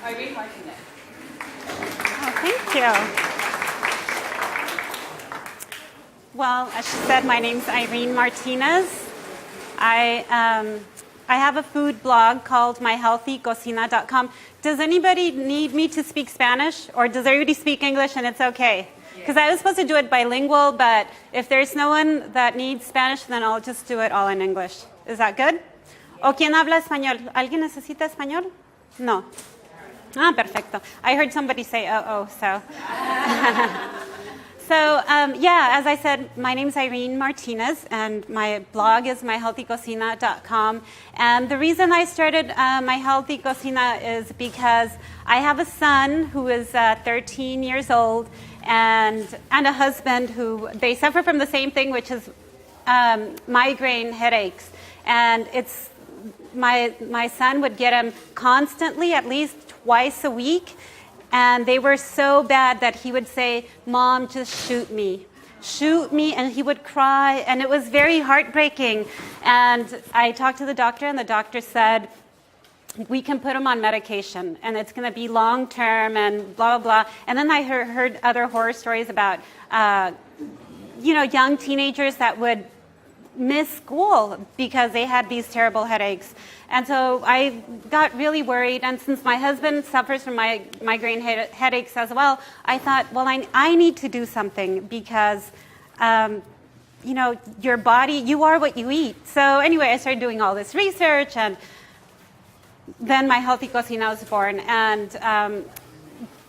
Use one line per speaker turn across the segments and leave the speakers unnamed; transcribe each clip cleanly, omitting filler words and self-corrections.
Irene Martinez.
Oh, thank you. Well, as she said, my name's Irene Martinez. I have a food blog called myhealthycocina.com. Does anybody need me to speak Spanish, or does everybody speak English and it's okay? Because I was supposed to do it bilingual, but if there's no one that needs Spanish, then I'll just do it all in English. Is that good? ¿O quién habla español? ¿Alguien necesita español? No. Ah, perfecto. I heard somebody say, so. So, as I said, my name is Irene Martinez, and my blog is myhealthycocina.com. And the reason I started My Healthy Cocina is because I have a son who is 13 years old, and a husband who, they suffer from the same thing, which is migraine headaches. And it's my son would get them constantly, at least twice a week. And they were so bad that he would say, "Mom, just shoot me. Shoot me." And he would cry. And it was very heartbreaking. And I talked to the doctor, and the doctor said, "We can put him on medication, and it's going to be long-term," and blah, blah, blah. And then I heard other horror stories about, young teenagers that would miss school because they had these terrible headaches. And so I got really worried, and since my husband suffers from migraine headaches as well, I thought, well, I need to do something because, your body, you are what you eat. So anyway, I started doing all this research, and then My Healthy Cocina was born. And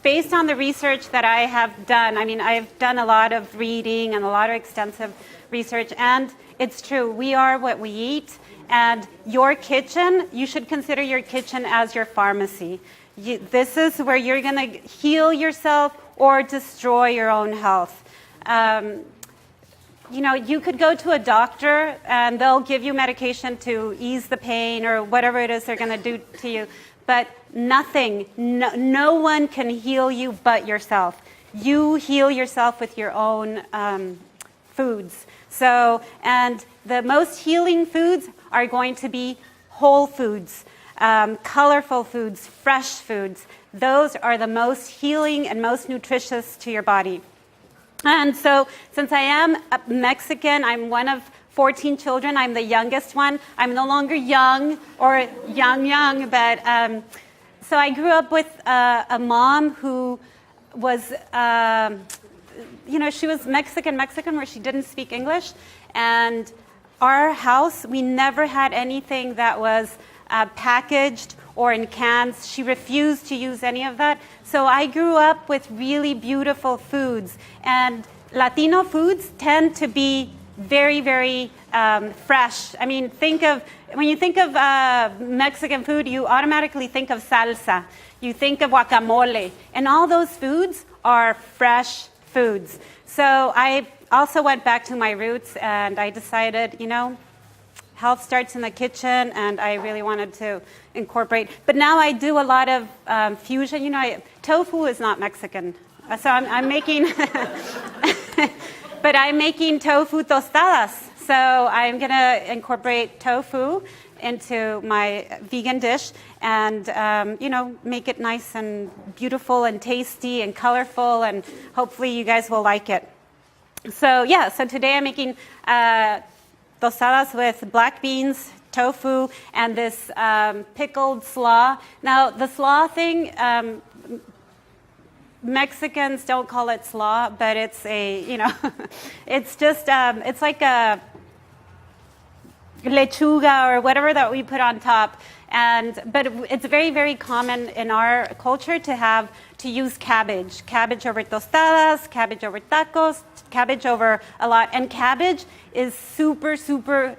based on the research that I have done, I've done a lot of reading and a lot of extensive research, and it's true, we are what we eat. And your kitchen, you should consider your kitchen as your pharmacy. This is where you're going to heal yourself or destroy your own health. You could go to a doctor and they'll give you medication to ease the pain or whatever it is they're going to do to you. But no one can heal you but yourself. You heal yourself with your own foods. So, and the most healing foods are going to be whole foods, colorful foods, fresh foods. Those are the most healing and most nutritious to your body. And so, since I am Mexican, I'm one of 14 children. I'm the youngest one. I'm no longer young or young, but so I grew up with a mom who was, she was Mexican, where she didn't speak English. And our house, we never had anything that was packaged or in cans. She refused to use any of that. So I grew up with really beautiful foods. And Latino foods tend to be very, very fresh. When you think of Mexican food, you automatically think of salsa. You think of guacamole. And all those foods are fresh foods. So I also went back to my roots, and I decided, health starts in the kitchen, and I really wanted to incorporate. But now I do a lot of fusion. Tofu is not Mexican, so I'm making, but I'm making tofu tostadas. So I'm going to incorporate tofu into my vegan dish and, make it nice and beautiful and tasty and colorful, and hopefully you guys will like it. So today I'm making tostadas with black beans, tofu, and this pickled slaw. Now, the slaw thing, Mexicans don't call it slaw, but it's it's just, it's like a lechuga or whatever that we put on top. But it's very, very common in our culture to use cabbage over tostadas, cabbage over tacos, cabbage over a lot. And cabbage is super, super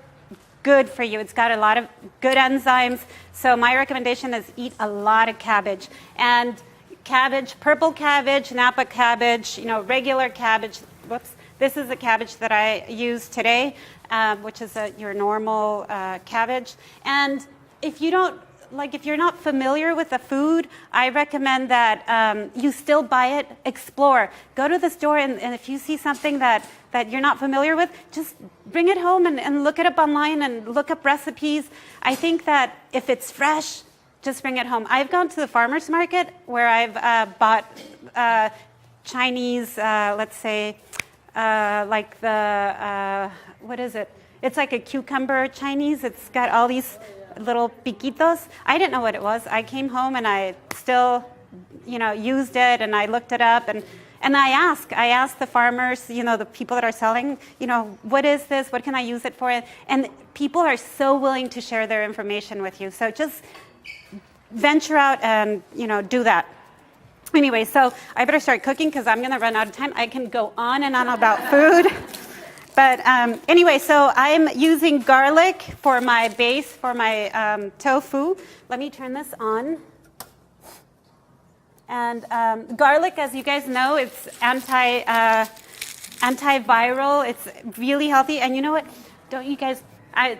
good for you. It's got a lot of good enzymes. So my recommendation is eat a lot of cabbage. And cabbage, purple cabbage, Napa cabbage, regular cabbage. Whoops. This is the cabbage that I use today, which is your normal cabbage. And if you're not familiar with the food, I recommend that you still buy it, explore. Go to the store, and if you see something that you're not familiar with, just bring it home and look it up online and look up recipes. I think that if it's fresh, just bring it home. I've gone to the farmer's market where I've bought Chinese, let's say, like the, what is it? It's like a cucumber Chinese. It's got all these little piquitos. I didn't know what it was. I came home and I still, used it, and I looked it up, and I asked the farmers, the people that are selling, what is this? What can I use it for? And people are so willing to share their information with you. So just venture out and, do that. Anyway, so I better start cooking because I'm going to run out of time. I can go on and on about food. But anyway, so I'm using garlic for my base, for my tofu. Let me turn this on. And garlic, as you guys know, it's antiviral. It's really healthy. And you know what? Don't you guys,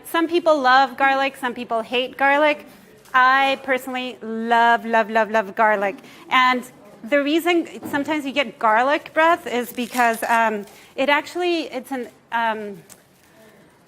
some people love garlic. Some people hate garlic. I personally love garlic. And the reason sometimes you get garlic breath is because it's an,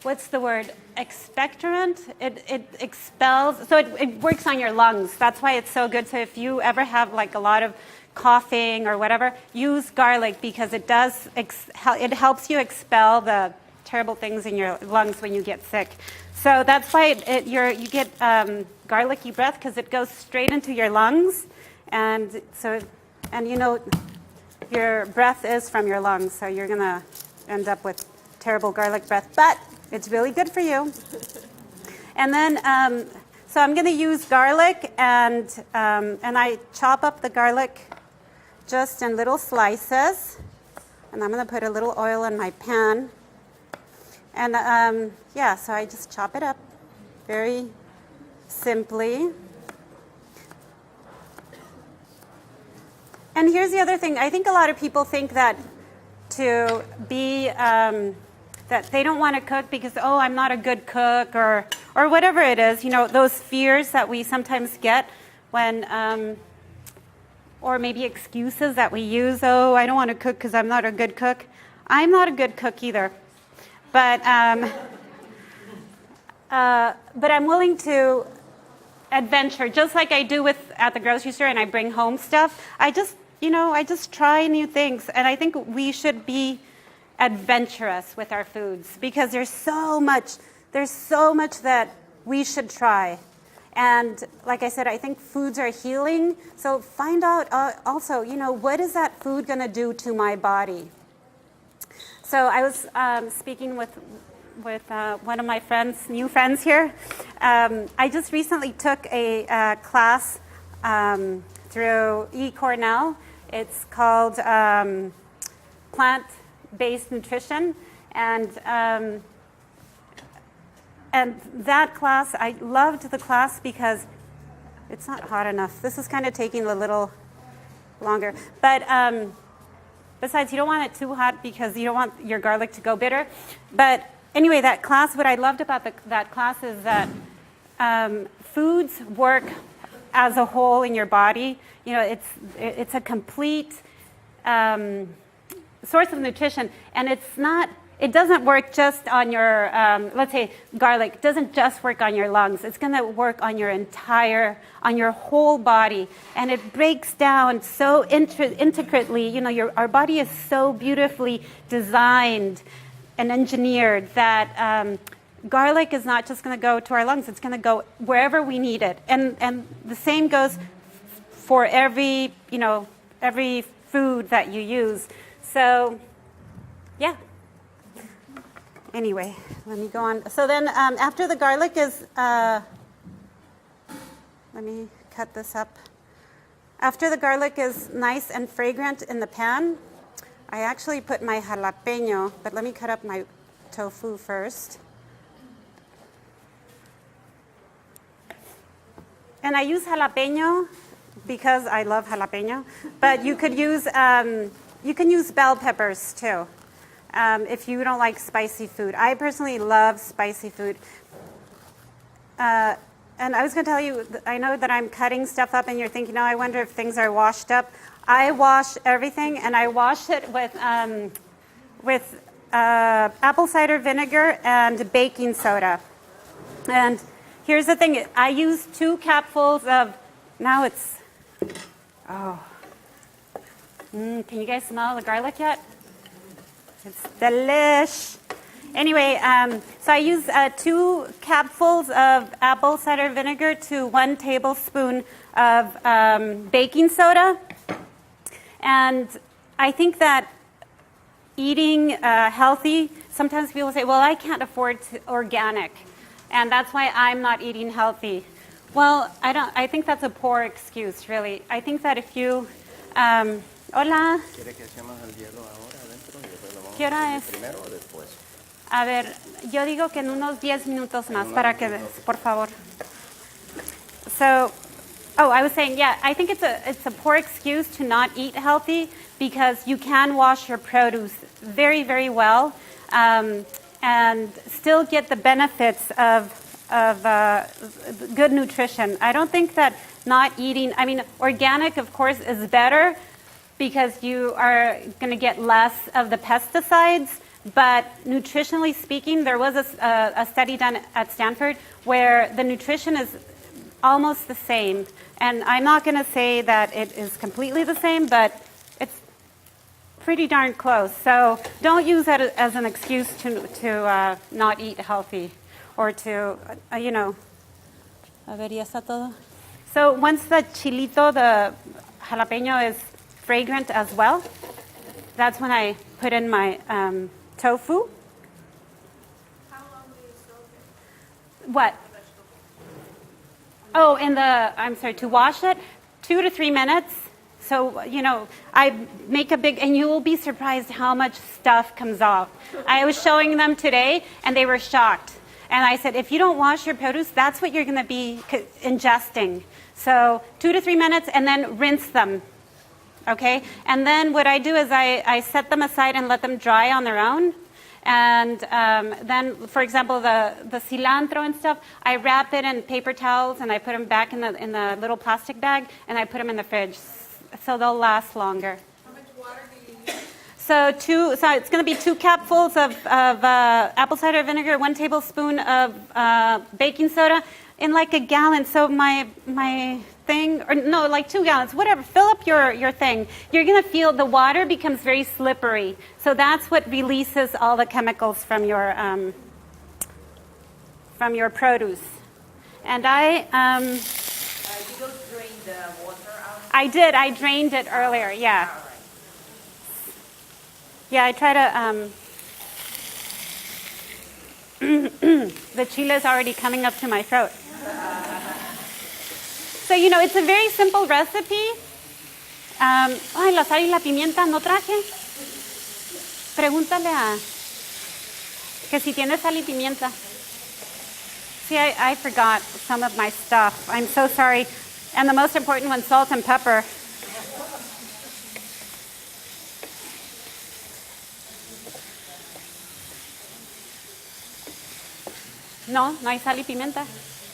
what's the word? Expectorant. It expels, so it works on your lungs. That's why it's so good. So if you ever have like a lot of coughing or whatever, use garlic because it does, it helps you expel the terrible things in your lungs when you get sick. So that's why you get garlicky breath, because it goes straight into your lungs, and your breath is from your lungs, so you're gonna end up with terrible garlic breath, but it's really good for you. And then, so I'm gonna use garlic, and I chop up the garlic just in little slices, and I'm gonna put a little oil in my pan. And so I just chop it up very simply. And here's the other thing. I think a lot of people think that to be, that they don't want to cook because, I'm not a good cook, or whatever it is, those fears that we sometimes get when, or maybe excuses that we use, I don't want to cook because I'm not a good cook. I'm not a good cook either. But I'm willing to adventure, just like I do at the grocery store, and I bring home stuff. I just try new things, and I think we should be adventurous with our foods because there's so much that we should try. And like I said, I think foods are healing. So find out also, what is that food going to do to my body? So I was speaking with one of my new friends here. I just recently took a class through eCornell. It's called Plant-Based Nutrition, and that class, I loved the class because it's not hot enough. This is kind of taking a little longer, but. Besides, you don't want it too hot because you don't want your garlic to go bitter. But anyway, that class, what I loved about that class is that foods work as a whole in your body. It's a complete source of nutrition, and it doesn't work just on your, let's say garlic doesn't just work on your lungs. It's going to work on your whole body. And it breaks down so intricately. Our body is so beautifully designed and engineered that garlic is not just going to go to our lungs. It's going to go wherever we need it. And the same goes for every food that you use. So, yeah. Anyway, let me go on. So then after the garlic is, let me cut this up. After the garlic is nice and fragrant in the pan, I actually put my jalapeno, but let me cut up my tofu first. And I use jalapeno because I love jalapeno, but you can use bell peppers too. If you don't like spicy food. I personally love spicy food. And I was going to tell you, I know that I'm cutting stuff up and you're thinking, I wonder if things are washed up. I wash everything, and I wash it with apple cider vinegar and baking soda. And here's the thing. I use 2 capfuls of, now it's, can you guys smell the garlic yet? It's delish. Anyway, so I use 2 capfuls of apple cider vinegar to 1 tablespoon of baking soda. And I think that eating healthy, sometimes people say, well, I can't afford organic. And that's why I'm not eating healthy. Well, I think that's a poor excuse, really. I think that if you... hola. ¿Qué hora es? A ver, yo digo que en unos 10 minutos más para que, por favor. So, I was saying, yeah, I think it's a poor excuse to not eat healthy because you can wash your produce very, very well and still get the benefits of good nutrition. I don't think that not eating, I mean, organic, of course, is better because you are going to get less of the pesticides. But nutritionally speaking, there was a study done at Stanford where the nutrition is almost the same. And I'm not going to say that it is completely the same, but it's pretty darn close. So don't use that as an excuse to not eat healthy or to, you know. A ver, ya está todo. So once the chilito, the jalapeno is fragrant as well, that's when I put in my tofu.
How long do you soak it?
What? Oh, I'm sorry, to wash it, 2 to 3 minutes. So, you know, I make a big, and you will be surprised how much stuff comes off. I was showing them today, and they were shocked. And I said, if you don't wash your produce, that's what you're going to be ingesting. So 2 to 3 minutes, and then rinse them. Okay? And then what I do is I set them aside and let them dry on their own. And then, for example, the cilantro and stuff, I wrap it in paper towels and I put them back in the little plastic bag and I put them in the fridge so they'll last longer.
How much water do you use?
So it's going to be 2 capfuls of apple cider vinegar, 1 tablespoon of baking soda in like a gallon. So my thing, or no, like 2 gallons, whatever. Fill up your thing. You're going to feel the water becomes very slippery. So that's what releases all the chemicals from your produce. And
You don't drain the water out?
I did. I drained it earlier. Yeah.
All right.
Yeah, I try to. The chile is already coming up to my throat. So, you know, it's a very simple recipe. Ay, la sal y la pimienta no traje. Pregúntale que si tiene sal y pimienta. See, I forgot some of my stuff. I'm so sorry. And the most important one, salt and pepper. No hay sal y pimienta.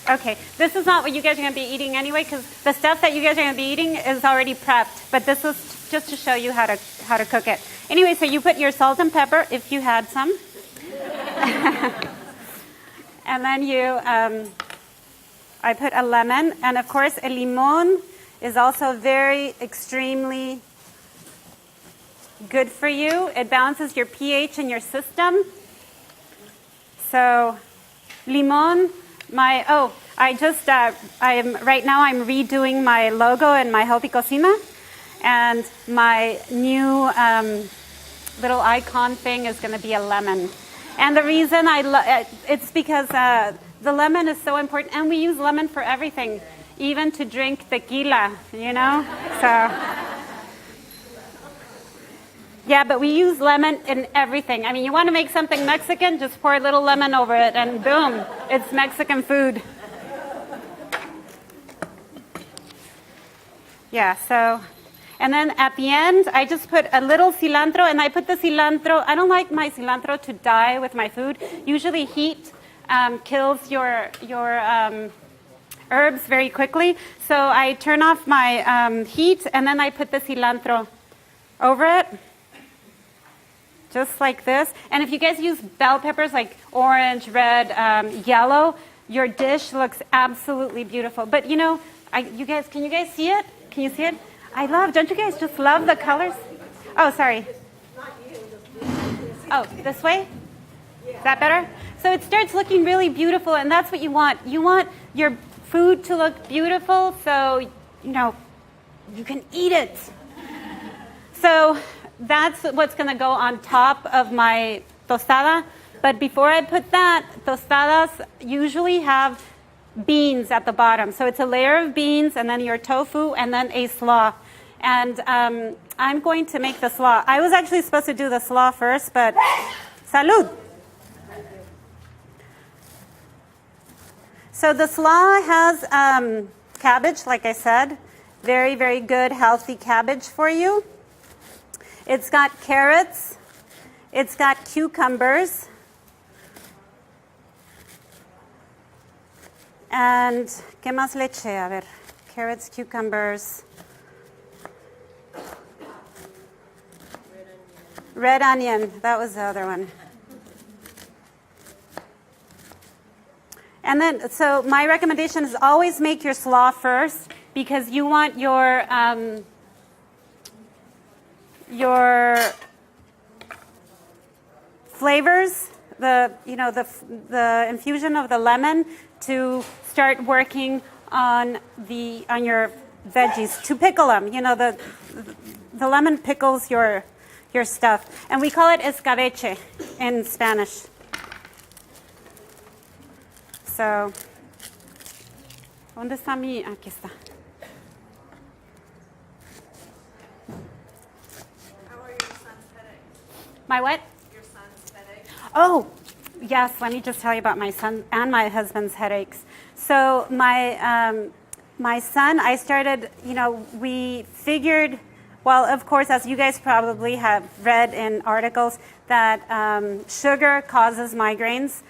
Okay, this is not what you guys are going to be eating anyway, because the stuff that you guys are going to be eating is already prepped. But this is just to show you how to cook it. Anyway, so you put your salt and pepper if you had some, and then I put a lemon, and of course, el limón is also very extremely good for you. It balances your pH in your system. So, limón. Right now I'm redoing my logo in my Healthy Cocina, and my new little icon thing is going to be a lemon. And the reason it's because the lemon is so important, and we use lemon for everything, even to drink tequila, you know? So, yeah, but we use lemon in everything. I mean, you want to make something Mexican, just pour a little lemon over it, and boom, it's Mexican food. Yeah, so, and then at the end, I just put a little cilantro, and I put the cilantro, I don't like my cilantro to die with my food. Usually heat kills your herbs very quickly, so I turn off my heat, and then I put the cilantro over it. Just like this. And if you guys use bell peppers like orange, red, yellow, your dish looks absolutely beautiful. But you know, can you guys see it? Can you see it? Don't you guys just love the colors? Oh, sorry. Oh, this way? Is that better? So it starts looking really beautiful, and that's what you want. You want your food to look beautiful so, you know, you can eat it. So that's what's going to go on top of my tostada. But before I put that, tostadas usually have beans at the bottom. So it's a layer of beans, and then your tofu, and then a slaw. And I'm going to make the slaw. I was actually supposed to do the slaw first, but salud. So the slaw has cabbage, like I said. Very, very good, healthy cabbage for you. It's got carrots. It's got cucumbers. And, ¿qué más le eché? A ver, carrots, cucumbers. Red onion, that was the other one. And then, so my recommendation is always make your slaw first, because you want your flavors, the infusion of the lemon to start working on your veggies, to pickle them. You know, the lemon pickles your stuff. And we call it escabeche in Spanish. So, ¿dónde está mi? Aquí está.
How are your son's headaches?
My what?
Your son's headaches?
Oh, yes. Let me just tell you about my son and my husband's headaches. So my son, I started. You know, we figured. Well, of course, as you guys probably have read in articles, that sugar causes migraines.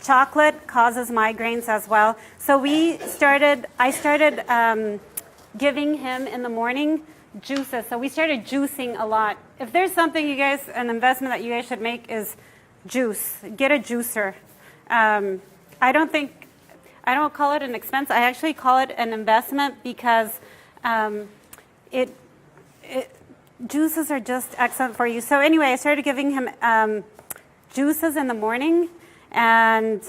Chocolate causes migraines as well. So I started giving him in the morning juices. So we started juicing a lot. If there's something an investment that you guys should make is juice. Get a juicer. I don't call it an expense. I actually call it an investment because juices are just excellent for you. So anyway, I started giving him juices in the morning. And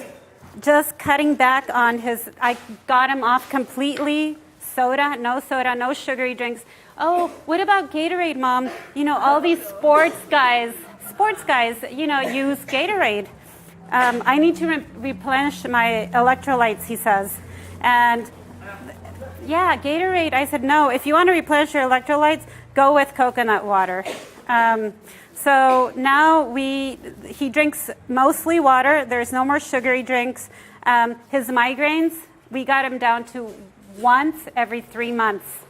just cutting back on I got him off completely. Soda, no sugary drinks. Oh, what about Gatorade, Mom? You know, all these sports guys, you know, use Gatorade. I need to replenish my electrolytes, he says. And yeah, Gatorade. I said, no, if you want to replenish your electrolytes, go with coconut water. So now he drinks mostly water. There's no more sugary drinks. His migraines, we got him down to once every 3 months.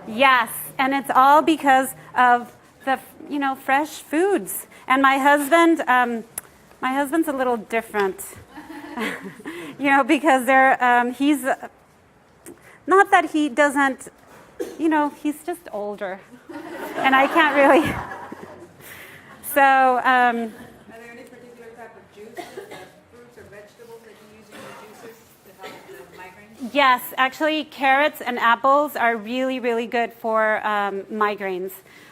Yes, and it's all because of the fresh foods. And my husband's a little different, because he's not that he doesn't, he's just older, and I can't really. So,
Are there any particular type of juices, fruits or vegetables that you use in your juices to help the migraines?
Yes, actually, carrots and apples are really, really good for migraines.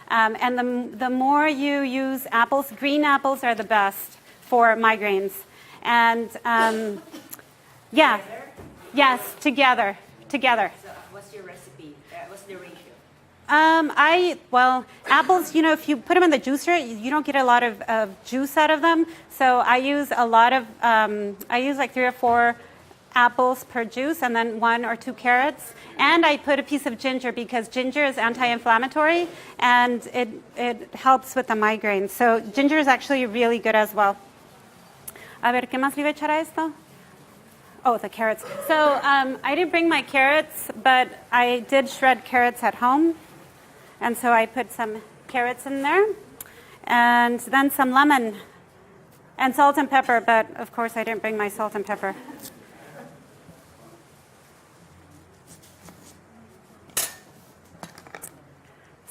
And the more you use apples, green apples are the best for migraines. And together.
So what's your recipe? What's the ratio?
Apples, if you put them in the juicer, you don't get a lot of juice out of them. So I use like 3 or 4 apples per juice, and then 1 or 2 carrots. And I put a piece of ginger because ginger is anti-inflammatory, and it helps with the migraine. So ginger is actually really good as well. A ver, ¿qué más le iba a echar a esto? Oh, the carrots. So I didn't bring my carrots, but I did shred carrots at home. And so I put some carrots in there, and then some lemon, and salt and pepper, but of course I didn't bring my salt and pepper.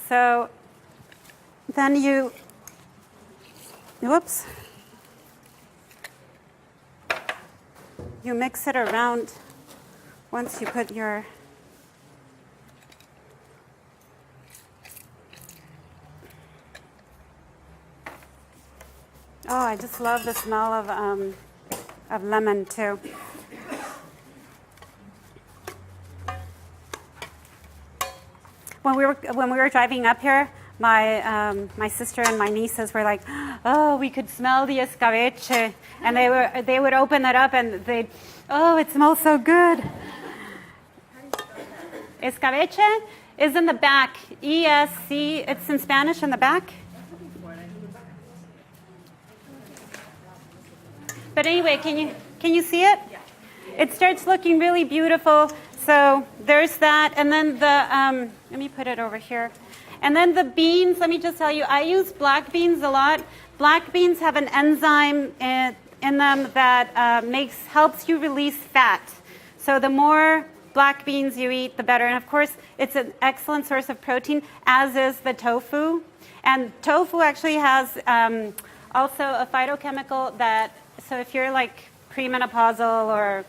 So then you mix it around once you put your... Oh, I just love the smell of lemon too. When we were driving up here, my sister and my nieces were like, "Oh, we could smell the escabeche," and they would open it up and they'd, "Oh, it smells so good." Escabeche is in the back. ESC. It's in Spanish in the back. But anyway, can you see it? Yeah. It starts looking really beautiful. So there's that, and then the let me put it over here. And then the beans. Let me just tell you, I use black beans a lot. Black beans have an enzyme in them that helps you release fat. So the more black beans you eat, the better. And of course, it's an excellent source of protein, as is the tofu. And tofu actually has also a phytochemical that. So if you're like premenopausal or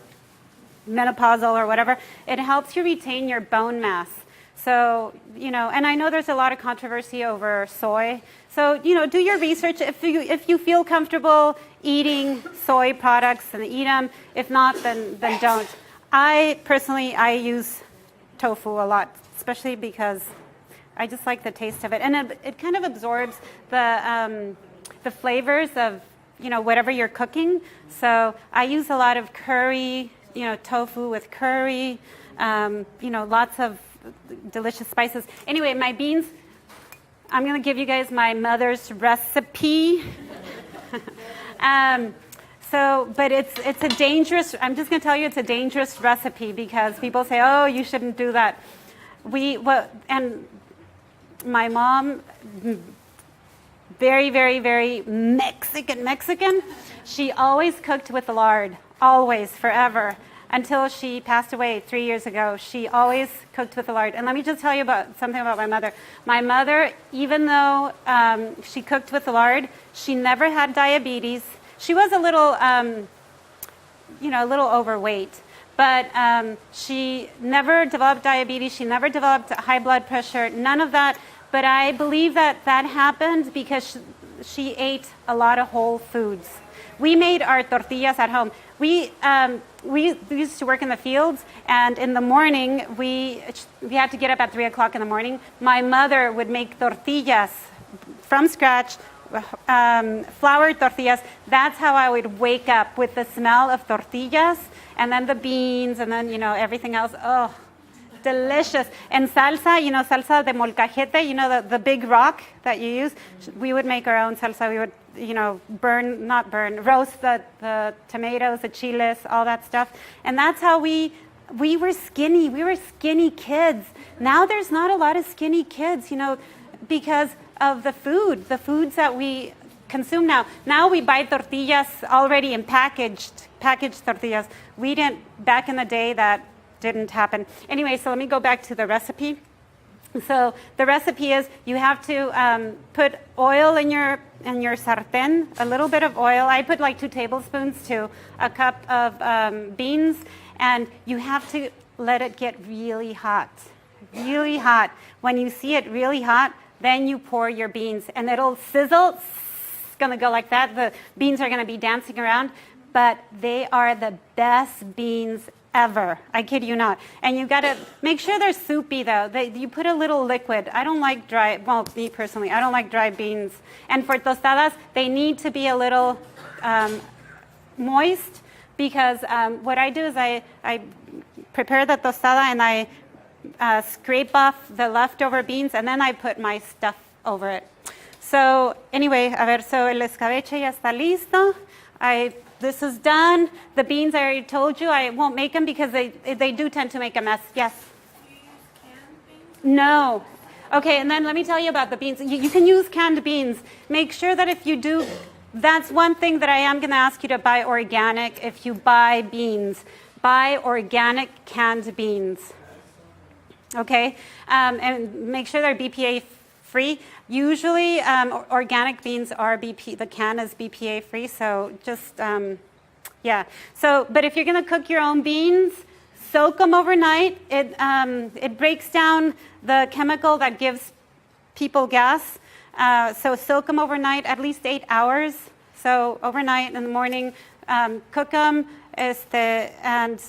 menopausal or whatever, it helps you retain your bone mass. So, and I know there's a lot of controversy over soy. So, do your research. If you feel comfortable eating soy products, then eat them. If not, then don't. I use tofu a lot, especially because I just like the taste of it. And it kind of absorbs the flavors of whatever you're cooking. So I use a lot of curry, tofu with curry, lots of delicious spices. Anyway, my beans, I'm going to give you guys my mother's recipe. But it's a dangerous, I'm just going to tell you it's a dangerous recipe because people say, oh, you shouldn't do that. And my mom, very, very, very Mexican. She always cooked with lard, always, forever, until she passed away 3 years ago. She always cooked with lard. And let me just tell you something about my mother. My mother, even though she cooked with lard, she never had diabetes. She was a little overweight, but she never developed diabetes. She never developed high blood pressure, none of that. But I believe that happened because she ate a lot of whole foods. We made our tortillas at home. We used to work in the fields, and in the morning, we had to get up at 3 o'clock in the morning. My mother would make tortillas from scratch, flour tortillas. That's how I would wake up, with the smell of tortillas, and then the beans, and then, everything else. Oh, delicious. And salsa, salsa de molcajete, the big rock that you use. We would make our own salsa. We would, roast the tomatoes, the chiles, all that stuff. And that's how we were skinny. We were skinny kids. Now there's not a lot of skinny kids, because of the foods that we consume now. Now we buy tortillas already in packaged tortillas. We didn't, back in the day, that didn't happen. Anyway, so let me go back to the recipe. So the recipe is you have to put oil in your sartén, a little bit of oil. I put like 2 tablespoons to a cup of beans, and you have to let it get really hot, really hot. When you see it really hot, then you pour your beans, and it'll sizzle. It's going to go like that. The beans are going to be dancing around, but they are the best beans ever. I kid you not. And you got to make sure they're soupy, though. You put a little liquid. I don't like dry, well, me personally, I don't like dry beans. And for tostadas, they need to be a little moist, because what I do is I prepare the tostada and I scrape off the leftover beans, and then I put my stuff over it. So anyway, so el escabeche ya está listo. This is done. The beans, I already told you, I won't make them because they do tend to make a mess. Yes?
Do you use canned beans?
No. Okay, and then let me tell you about the beans. You can use canned beans. Make sure that if you do, that's one thing that I am going to ask you to buy organic. If you buy beans, buy organic canned beans. Okay? And make sure they're BPA free. Usually, organic beans are the can is BPA free, so just Yeah. So, but if you're going to cook your own beans, soak them overnight. It breaks down the chemical that gives people gas. So soak them overnight, at least 8 hours. So overnight in the morning, cook them. And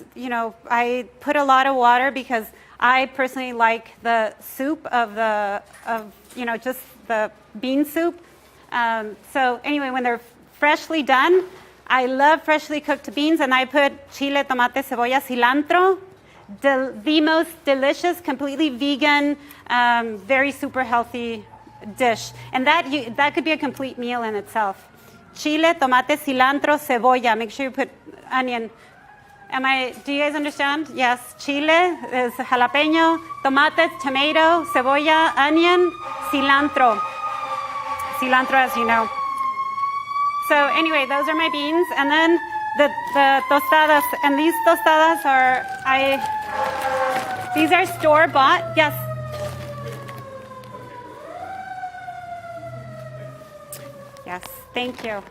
I put a lot of water because I personally like the soup just the bean soup. So anyway, when they're freshly done, I love freshly cooked beans, and I put chile, tomate, cebolla, cilantro. The most delicious, completely vegan, very super healthy dish. And that could be a complete meal in itself. Chile, tomate, cilantro, cebolla. Make sure you put onion. Do you guys understand? Yes. Chile is jalapeno, tomate, tomato, cebolla, onion, cilantro. Cilantro, as you know. So anyway, those are my beans. And then the tostadas. And these tostadas these are store-bought. Yes. Yes, thank you.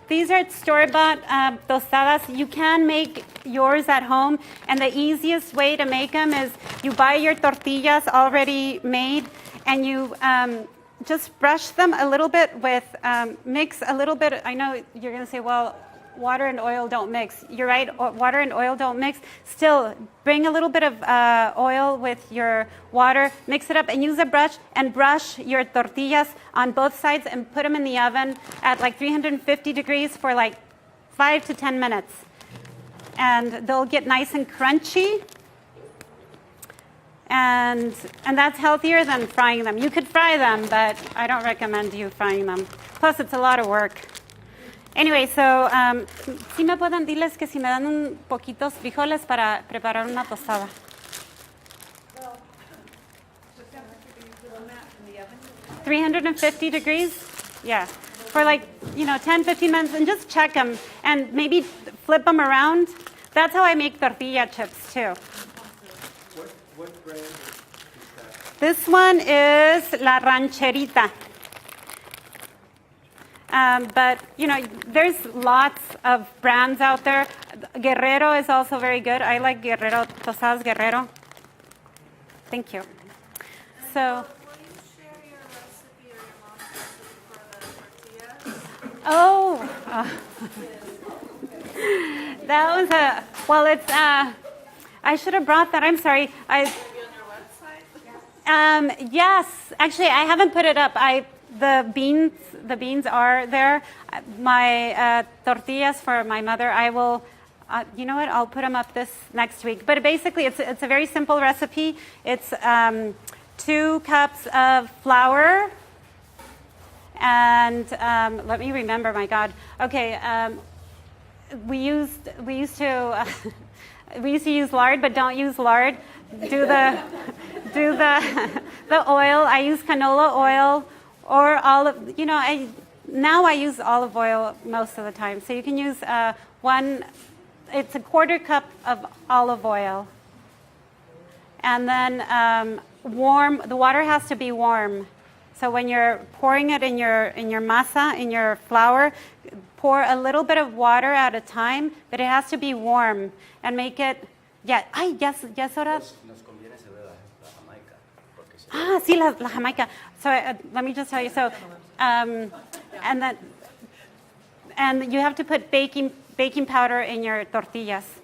These are store-bought tostadas. You can make yours at home, and the easiest way to make them is you buy your tortillas already made, and you just brush them a little bit with, mix a little bit. I know you're going to say, well, water and oil don't mix. You're right, water and oil don't mix. Still, bring a little bit of oil with your water, mix it up, and use a brush and brush your tortillas on both sides and put them in the oven at like 350 degrees for like 5 to 10 minutes. And they'll get nice and crunchy. And that's healthier than frying them. You could fry them, but I don't recommend you frying them. Plus, it's a lot of work. Anyway, so, si me pueden diles que si me dan un poquitos frijoles para preparar una tostada. 350 degrees? Yeah. For like, 10, 15 minutes, and just check them and maybe flip them around. That's how I make tortilla chips too.
What brand is that?
This one is La Rancherita. But, there's lots of brands out there. Guerrero is also very good. I like Guerrero, Tostadas Guerrero. Thank you. So,
Will you share your recipe or your mom's recipe for the tortillas?
that was it's, I should have brought that. I'm sorry.
Is it on your website?
Yes, actually, I haven't put it up. The beans are there. My tortillas for my mother, I will, you know what, I'll put them up this next week. But basically, it's a very simple recipe. It's 2 cups of flour. And let me remember, my God. Okay, we used to use lard, but don't use lard. Do the oil. I use canola oil. Or olive, now I use olive oil most of the time. So you can use it's a 1/4 cup of olive oil. And then the water has to be warm. So when you're pouring it in your masa, in your flour, pour a little bit of water at a time, but it has to be warm and make it, yes, Hora.
Nos conviene cerveza, la Jamaica. Porque si
Sí, la Jamaica. So let me just tell you. So, and you have to put baking powder in your tortillas,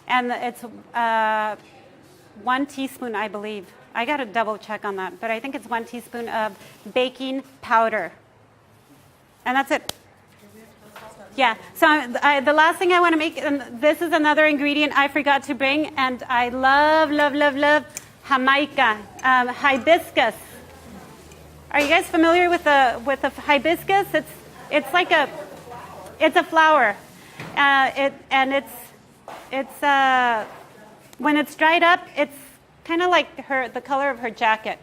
and it's 1 teaspoon, I believe. I got to double check on that, but I think it's 1 teaspoon of baking powder, and that's it. Yeah. So the last thing I want to make, and this is another ingredient I forgot to bring, and I love Jamaica, hibiscus. Are you guys familiar with the hibiscus? It's like it's a flower, when it's dried up, it's kind of like the color of her jacket,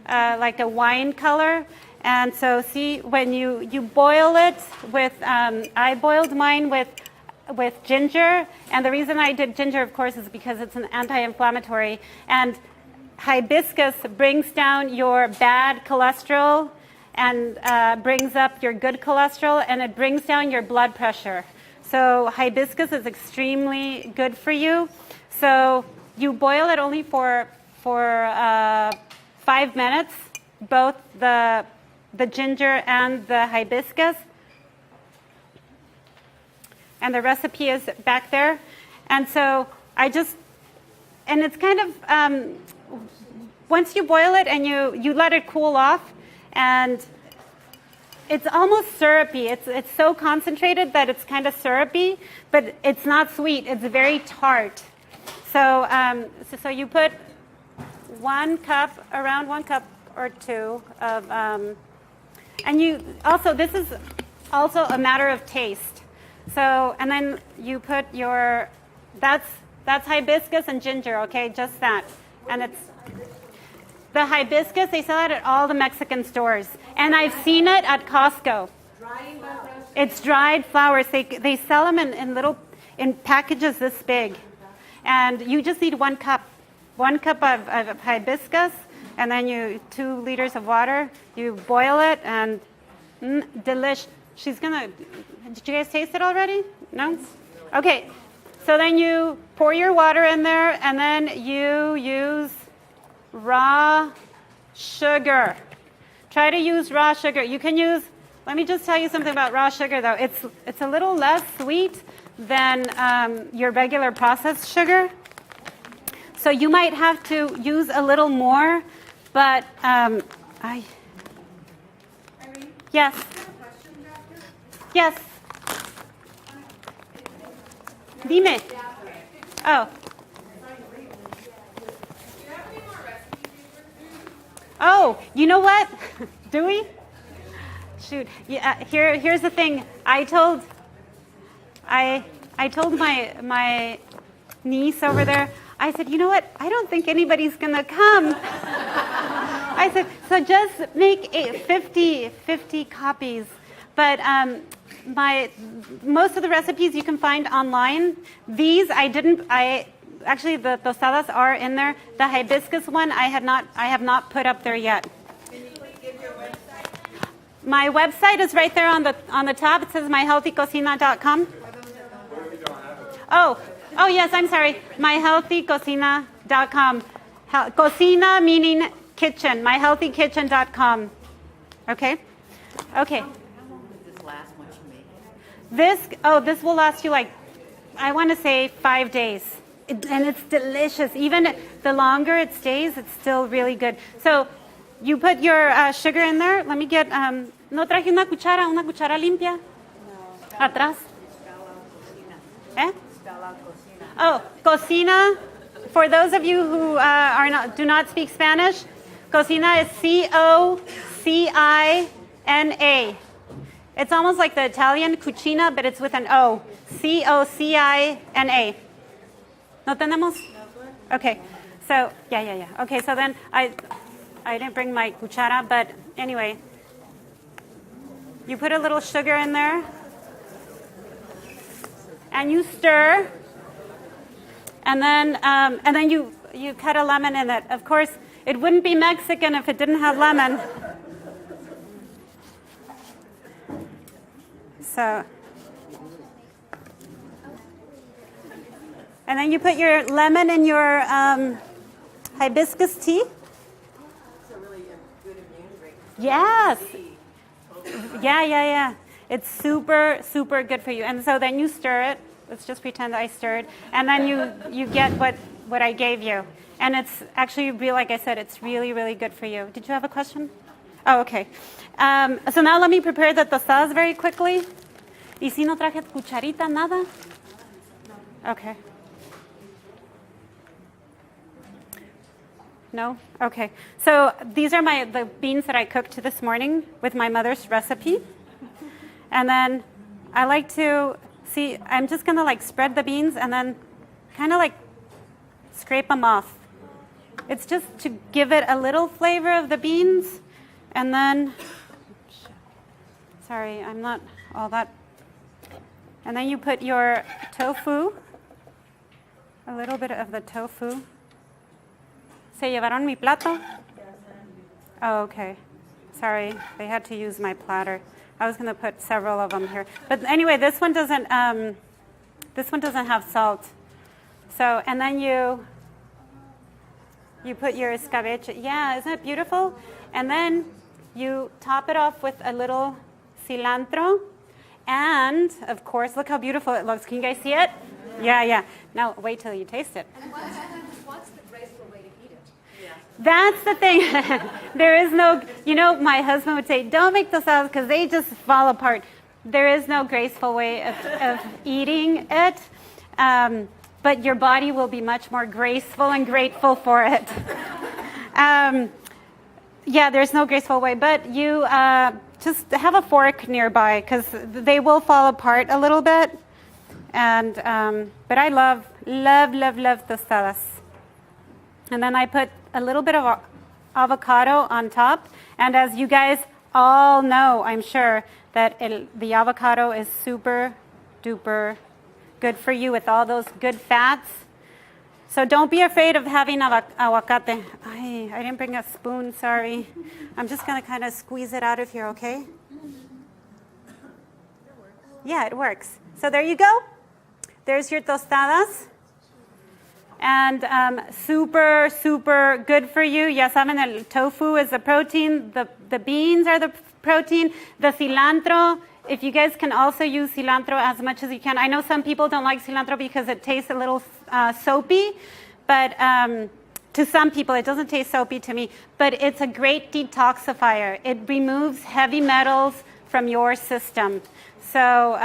like a wine color. And so see, when you boil it with, I boiled mine with ginger, and the reason I did ginger, of course, is because it's an anti-inflammatory, and hibiscus brings down your bad cholesterol and brings up your good cholesterol, and it brings down your blood pressure. So hibiscus is extremely good for you. So you boil it only for 5 minutes, both the ginger and the hibiscus. And the recipe is back there. And so and it's kind of, once you boil it and you let it cool off, and it's almost syrupy. It's so concentrated that it's kind of syrupy, but it's not sweet. It's very tart. So you put around 1 cup or 2 of, and this is also a matter of taste. So, and then you put that's hibiscus and ginger, okay, just that. And it's, the hibiscus, they sell it at all the Mexican stores. And I've seen it at Costco. It's dried flowers. They sell them in packages this big. And you just need 1 cup. 1 cup of hibiscus, and then 2 liters of water. You boil it, and delish. Did you guys taste it already? No? Okay. So then you pour your water in there, and then you use raw sugar. Try to use raw sugar. You can use, let me just tell you something about raw sugar though. It's a little less sweet than your regular processed sugar. So you might have to use a little more, but
Irene,
yes.
I have a question, doctor.
Yes. Dime. Oh.
Do you have any more recipes?
Oh, you know what? Do we? Shoot. Yeah, here's the thing. I told my niece over there, I said, you know what? I don't think anybody's going to come. I said, so just make 50 copies. But most of the recipes you can find online. These actually the tostadas are in there. The hibiscus one I have not put up there yet.
Can you please give your website?
My website is right there on the top. It says myhealthycocina.com. Oh yes, I'm sorry. myhealthycocina.com. Cocina meaning kitchen. myhealthykitchen.com. Okay? Okay.
How long does this last once you make it?
This will last you I want to say 5 days. And it's delicious. Even the longer it stays, it's still really good. So you put your sugar in there. Let me get, no traje una cuchara limpia.
No.
Atrás. Eh?
Spell out cocina.
Oh, cocina. For those of you who do not speak Spanish, cocina is C-O-C-I-N-A. It's almost like the Italian cucina, but it's with an O. C-O-C-I-N-A. ¿No tenemos? Okay. So, yeah. Okay, so then I didn't bring my cuchara, but anyway. You put a little sugar in there. And you stir. And then you cut a lemon in it. Of course, it wouldn't be Mexican if it didn't have lemon. So, and then you put your lemon in your hibiscus tea.
It's a really good immune drink.
Yes. Yeah. It's super, super good for you. And so then you stir it. Let's just pretend I stirred. And then you get what I gave you. And it's actually, like I said, it's really, really good for you. Did you have a question? Oh, okay. So now let me prepare the tostadas very quickly. ¿Y si no traje cucharita, nada? Okay. No? Okay. So these are the beans that I cooked this morning with my mother's recipe. And then I like to, I'm just going to spread the beans and then kind of scrape them off. It's just to give it a little flavor of the beans. And then, sorry, I'm not all that. And then you put your tofu, a little bit of the tofu. ¿Se llevaron mi plato? Oh, okay. Sorry, they had to use my platter. I was going to put several of them here. But anyway, this one doesn't, This one doesn't have salt. So, and then you put your escabeche. Yeah, isn't it beautiful? And then you top it off with a little cilantro. And, of course, look how beautiful it looks. Can you guys see it? Yeah. Now, wait till you taste it.
And what's the graceful way to eat it? Yeah.
That's the thing. There is no, my husband would say, don't make tostadas because they just fall apart. There is no graceful way of eating it. But your body will be much more graceful and grateful for it. There's no graceful way. But you just have a fork nearby because they will fall apart a little bit. And but I love tostadas. And then I put a little bit of avocado on top. And as you guys all know, I'm sure, that the avocado is super duper good for you with all those good fats. So don't be afraid of having aguacate. I didn't bring a spoon, sorry. I'm just going to kind of squeeze it out of here, okay? Yeah, it works. So there you go. There's your tostadas. And super, super good for you. Ya saben, el tofu is the protein. The beans are the protein. The cilantro, if you guys can also use cilantro as much as you can. I know some people don't like cilantro because it tastes a little soapy. But to some people, it doesn't taste soapy to me. But it's a great detoxifier. It removes heavy metals from your system. So,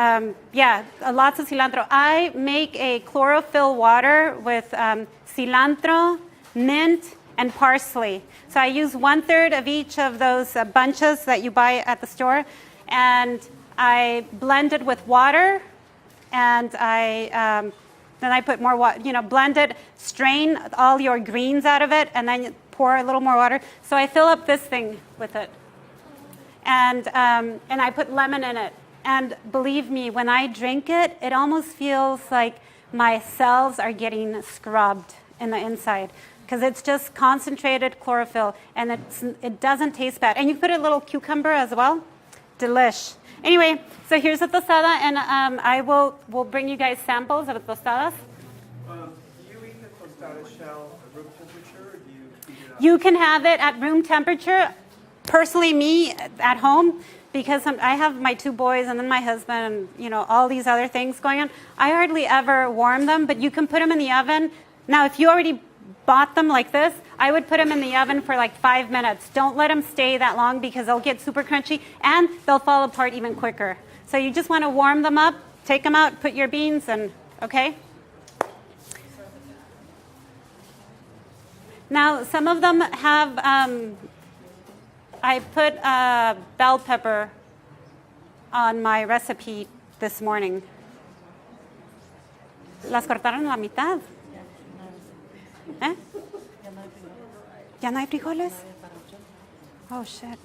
lots of cilantro. I make a chlorophyll water with cilantro, mint, and parsley. So I use 1/3 of each of those bunches that you buy at the store, and I blend it with water, and then I put more water, blend it, strain all your greens out of it, and then pour a little more water. So I fill up this thing with it, and I put lemon in it. And believe me, when I drink it, it almost feels like my cells are getting scrubbed in the inside because it's just concentrated chlorophyll, and it doesn't taste bad. And you put a little cucumber as well. Delish. Anyway, so here's a tostada, and we'll bring you guys samples of the tostadas.
Do you eat the tostada shell at room temperature, or do you heat it up?
You can have it at room temperature. Personally, me, at home, because I have my 2 boys and then my husband and, all these other things going on, I hardly ever warm them, but you can put them in the oven. Now, if you already bought them like this, I would put them in the oven for like 5 minutes. Don't let them stay that long because they'll get super crunchy and they'll fall apart even quicker. So you just want to warm them up, take them out, put your beans in, okay? Now, some of them have, I put bell pepper on my recipe this morning. Las cortaron a la mitad. ¿Eh? ¿Ya no hay frijoles? Oh, shit.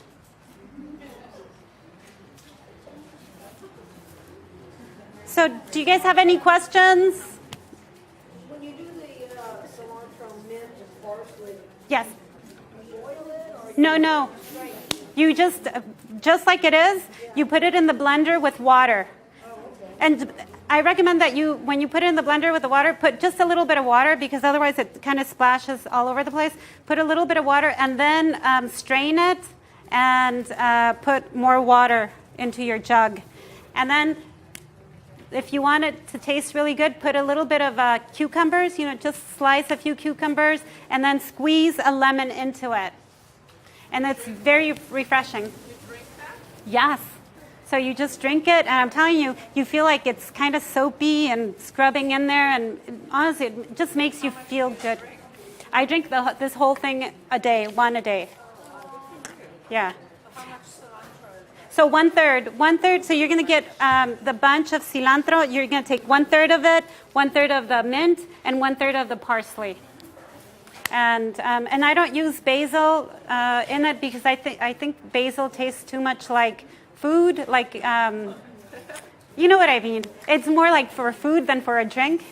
So, do you guys have any questions?
When you do the cilantro, mint, and parsley,
Yes.
you boil it or
No. You just like it is, you put it in the blender with water. And I recommend that when you put it in the blender with the water, put just a little bit of water because otherwise it kind of splashes all over the place. Put a little bit of water and then strain it and put more water into your jug. And then if you want it to taste really good, put a little bit of cucumbers, just slice a few cucumbers and then squeeze a lemon into it. And it's very refreshing.
You drink that?
Yes. So you just drink it, and I'm telling you, you feel like it's kind of soapy and scrubbing in there, and honestly, it just makes you feel good. I drink this whole thing a day, one a day. Yeah.
how much cilantro is that?
So 1/3. So you're going to get the bunch of cilantro. You're going to take 1/3 of it, 1/3 of the mint, and 1/3 of the parsley. And I don't use basil in it because I think basil tastes too much like food, like you know what I mean. It's more like for food than for a drink.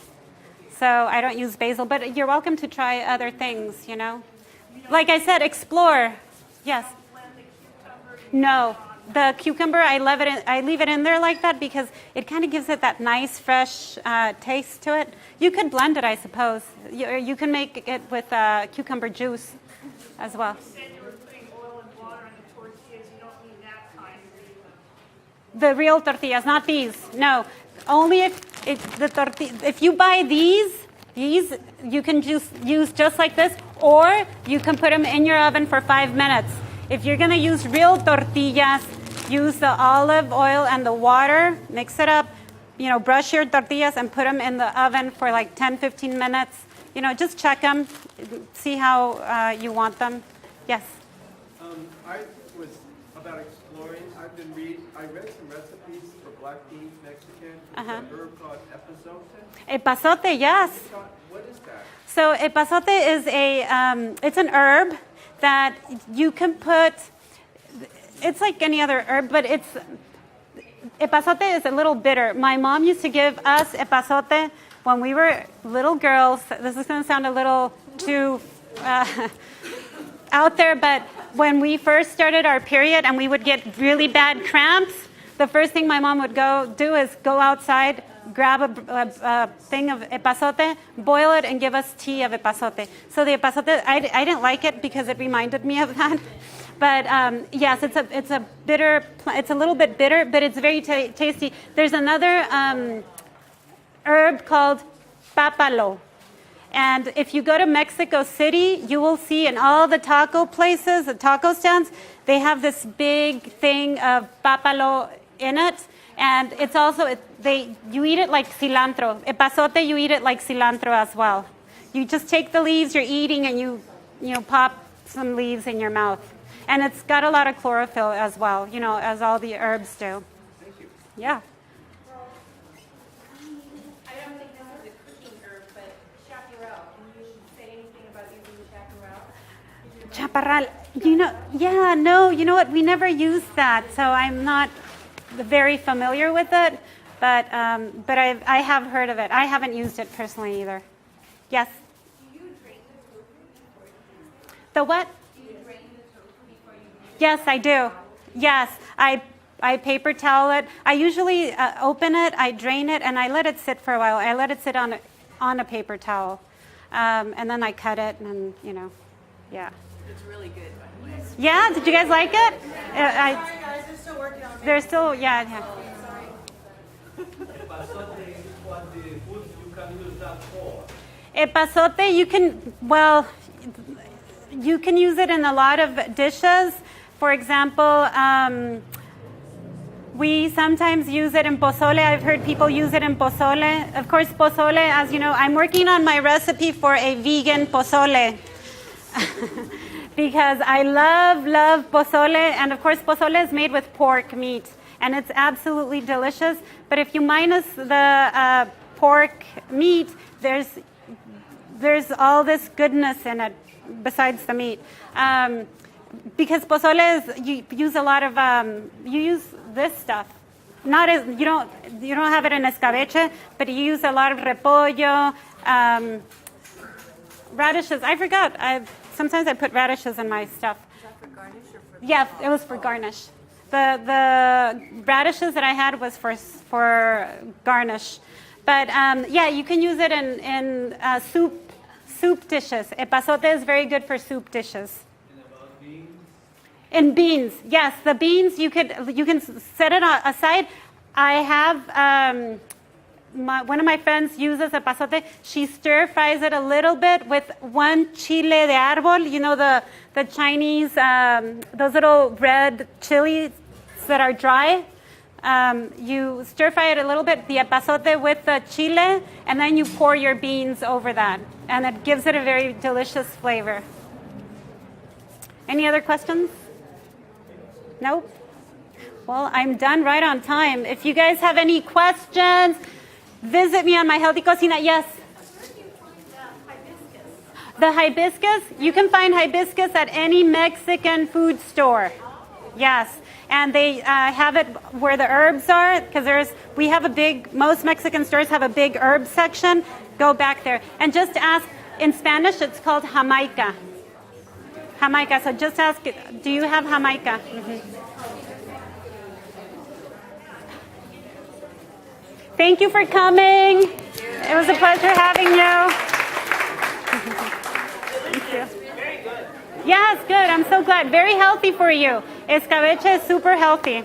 So I don't use basil, but you're welcome to try other things. Like I said, explore. Yes.
Blend the cucumber
No.
on
the cucumber, I leave it in there like that because it kind of gives it that nice, fresh taste to it. You could blend it, I suppose. You can make it with cucumber juice as well.
You said you were putting oil and water on the tortillas. You don't need that kind.
The real tortillas, not these. No, only if you buy these you can use just like this, or you can put them in your oven for 5 minutes. If you're going to use real tortillas, use the olive oil and the water, mix it up, brush your tortillas and put them in the oven for like 10-15 minutes. Just check them, see how you want them. Yes?
I was about exploring, I read some recipes for black beans Mexican, with an herb called epazote.
Epazote, yes.
What is that?
So epazote is it's an herb that you can put, it's like any other herb, but epazote is a little bitter. My mom used to give us epazote when we were little girls. This is going to sound a little too out there, but when we first started our period and we would get really bad cramps, the first thing my mom would do is go outside, grab a thing of epazote, boil it, and give us tea of epazote. So the epazote, I didn't like it because it reminded me of that. But yes, it's a bitter. It's a little bit bitter, but it's very tasty. There's another herb called papalo. And if you go to Mexico City, you will see in all the taco places, the taco stands, they have this big thing of papalo in it. And it's also, you eat it like cilantro. Epazote, you eat it like cilantro as well. You just take the leaves you're eating and you pop some leaves in your mouth. And it's got a lot of chlorophyll as well, as all the herbs do.
Thank you.
Yeah.
I don't think this is a cooking herb, but chaparral. Can you say anything about using chaparral?
Chaparral. You know what? We never used that, so I'm not very familiar with it. But I have heard of it. I haven't used it personally either. Yes.
Do you drain the tofu before you use it?
The what?
Do you drain the tofu before you use it?
Yes, I do. Yes, I paper towel it. I usually open it, I drain it, and I let it sit for a while. I let it sit on a paper towel, and then I cut it, and yeah.
It's really good, by the way.
Yeah, did you guys like it?
Sorry, guys, they're still working on it.
They're still, yeah.
Sorry.
Epazote is what the food you can use that for.
Epazote, you can use it in a lot of dishes. For example, we sometimes use it in pozole. I've heard people use it in pozole. Of course, pozole, as you know, I'm working on my recipe for a vegan pozole. Because I love pozole. And of course, pozole is made with pork meat. And it's absolutely delicious. But if you minus the pork meat, there's all this goodness in it besides the meat. Because pozole is, you use a lot of, you use this stuff. Not as, you don't have it in escabeche, but you use a lot of repollo, radishes. I forgot. Sometimes I put radishes in my stuff.
Is that for garnish or for?
Yeah, it was for garnish. The radishes that I had was for garnish. But yeah, you can use it in soup dishes. Epazote is very good for soup dishes.
And about beans?
In beans, yes, the beans you can set it aside. I have one of my friends uses epazote. She stir fries it a little bit with one chile de árbol. You know the Chinese those little red chilies that are dry. You stir fry it a little bit, the epazote with the chile, and then you pour your beans over that, and it gives it a very delicious flavor. Any other questions? Nope. Well, I'm done right on time. If you guys have any questions, visit me on my Healthy Cocina. Yes?
Where do you find
The hibiscus, you can find hibiscus at any Mexican food store. Yes. And they have it where the herbs are, because most Mexican stores have a big herb section. Go back there. And just ask, in Spanish, it's called jamaica. Jamaica. So just ask, do you have jamaica? Mm-hmm. Thank you for coming. It was a pleasure having you. Thank you.
Very good.
Yes, good. I'm so glad. Very healthy for you. Escabeche is super healthy.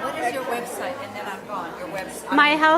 What is your website? And then I'm gone. Your website.
My health.